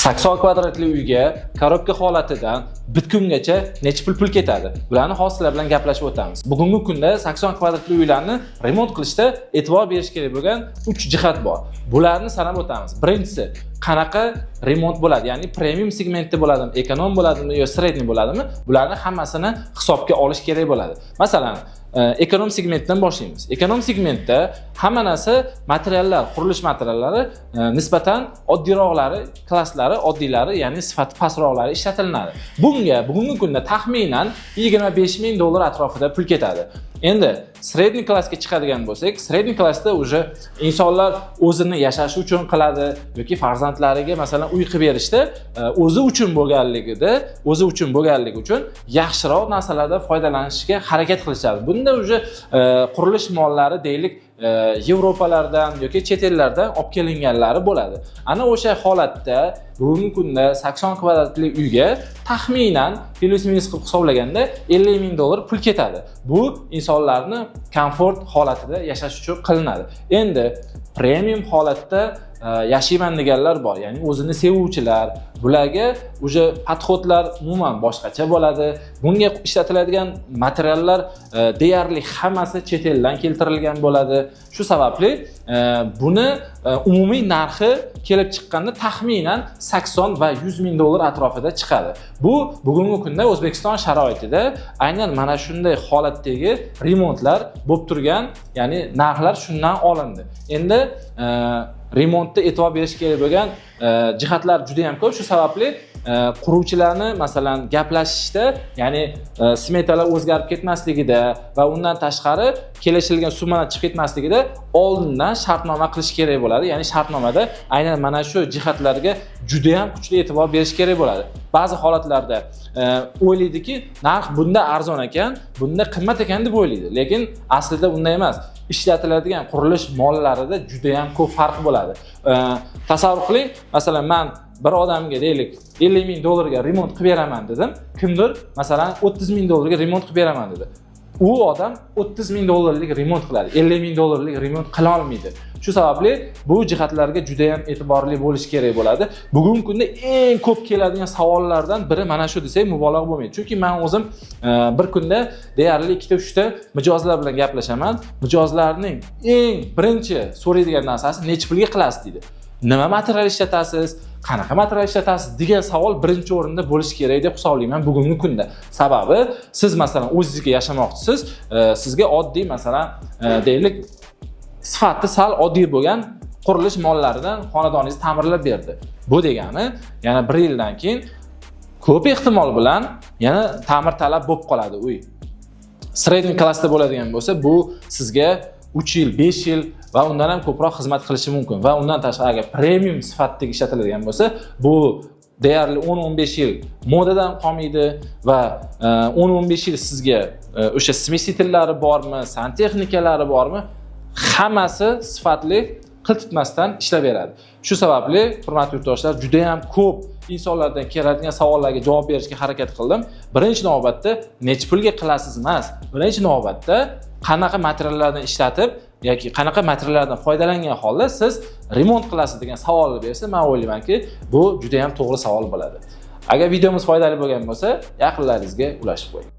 80 kvadratli uyga korobka holatidan bitkungacha necha pul ketadi? Bularni hozir sizlar bilan gaplashib o'tamiz. Bugungi kunda 80 kvadratli uylarni remont qilishda e'tibor berish kerak bo'lgan 3 jihat bor. Bularni sanab o'tamiz. Birinchisi, qanaqa remont bo'ladi? Ya'ni premium segmentda bo'ladimi, ekonom bo'ladimi yo sredniy bo'ladimi? Bularni hammasini hisobga olish kerak bo'ladi. Masalan, ekonom segmentdan boshlaymiz. Ekonom segmentda hamma narsa materiallar, qurilish materiallari nisbatan oddiyroqlari, klasslari, oddiylari, ya'ni sifati pastroqlari ishlatiladi. Bugungi kunda taxminan $25,000 atrofida pul ketadi. Endi sredniy klassga chiqadigan bo'lsak, sredniy klassda уже insonlar o'zini yashashi uchun qiladi yoki farzandlariga masalan uy qilib berishda o'zi uchun bo'lganligi uchun yaxshiroq narsalardan foydalanishga harakat qilishadi. Bunda уже qurilish mollari deylik Yevropalardan yoki chet ellardan olib kelinganlari bo'ladi. Ana o'sha holatda bugungi kunda 80 kvadratli uyga taxminan plus-minus qilib hisoblaganda $50,000 pul ketadi. Bu insonlarni komfort holatida yashash uchun qilinadi. Endi premium holatda yashayman deganlar bor, ya'ni o'zini sevuvchilar, bularga o'sha podxodlar umuman boshqacha bo'ladi. Bunga ishlatiladigan materiallar deyarli hammasi chet eldan keltirilgan bo'ladi. Shu sababli buni umumiy narxi kelib chiqqanda taxminan 80 va $100,000 atrofida chiqadi. Bu bugungi kunda O'zbekiston sharoitida aynan mana shunday holatdagi remontlar bo'lib turgan, ya'ni narxlar shundan olindi. Endi remontda e'tibor berish kerak bo'lgan jihatlar juda ham ko'p. Shu sababli quruvchilarni masalan gaplashishda, ya'ni smetalar o'zgarib ketmasligida va undan tashqari kelishilgan summalar chiqib ketmasligida oldindan shartnoma qilish kerak bo'ladi. Ya'ni shartnomada aynan mana shu jihatlarga juda ham kuchli e'tibor berish kerak bo'ladi. Ba'zi holatlarda o'ylaydiki, narx bunda arzon ekan, bunda qimmat ekan deb o'ylaydi, lekin aslida bunday emas. Ishlatiladigan qurilish mollarida juda ham ko'p farq bo'ladi. Tasavvur qiling, masalan men bir odamga deylik $50,000 ga remont qilib beraman dedim. Kimdir masalan $30,000 ga remont qilib beraman dedi. U odam $30,000 lik remont qiladi, $50,000 lik remont qila olmaydi. Shu sababli bu jihatlarga juda ham e'tiborli bo'lish kerak bo'ladi. Bugungi kunda eng ko'p keladigan savollardan biri mana shu desak mubolag'a bo'lmaydi. Chunki men o'zim bir kunda deyarli 2-3 ta mijozlar bilan gaplashaman. Mijozlarning eng birinchi so'raydigan narsasi necha pulga qilasiz deydi. Nima material ishlatasiz? Qanaqa material ishlatasiz degan savol birinchi o'rinda bo'lishi kerak deb hisoblayman bugungi kunda. Sababi siz masalan o'zingizga yashamoqchisiz, sizga oddiy masalan deylik sifati sal oddiy bo'lgan qurilish mollaridan xonadoningizni ta'mirlab berdi. Bu degani yana 1 yildan keyin ko'p ehtimol bilan yana ta'mir talab bo'lib qoladi uy. Sredniy klassda bo'ladigan bo'lsa, bu sizga 3 yil, 5 yil va undan ham ko'proq xizmat qilishi mumkin. Va undan tashqari agar premium sifatdagi ishlatiladigan bo'lsa, bu deyarli 10-15 yil modadan qolmaydi va 10-15 yil sizga o'sha smesitillari bormi, santexnikalari bormi, hammasi sifatli qiltitmasdan ishlab beradi. Shu sababli hurmatli yurtdoshlar, juda ham ko'p insonlardan keladigan savollarga javob berishga harakat qildim. Birinchi navbatda necha pulga qilasiz emas, birinchi navbatda qanaqa materiallardan ishlatib yoki qanaqa materiallardan foydalangan holda siz remont qilasiz degan savolni bersa, men o'ylaymanki, bu juda ham to'g'ri savol bo'ladi. Agar videomiz foydali bo'lgan bo'lsa, yaqinlaringizga ulashib qo'ying.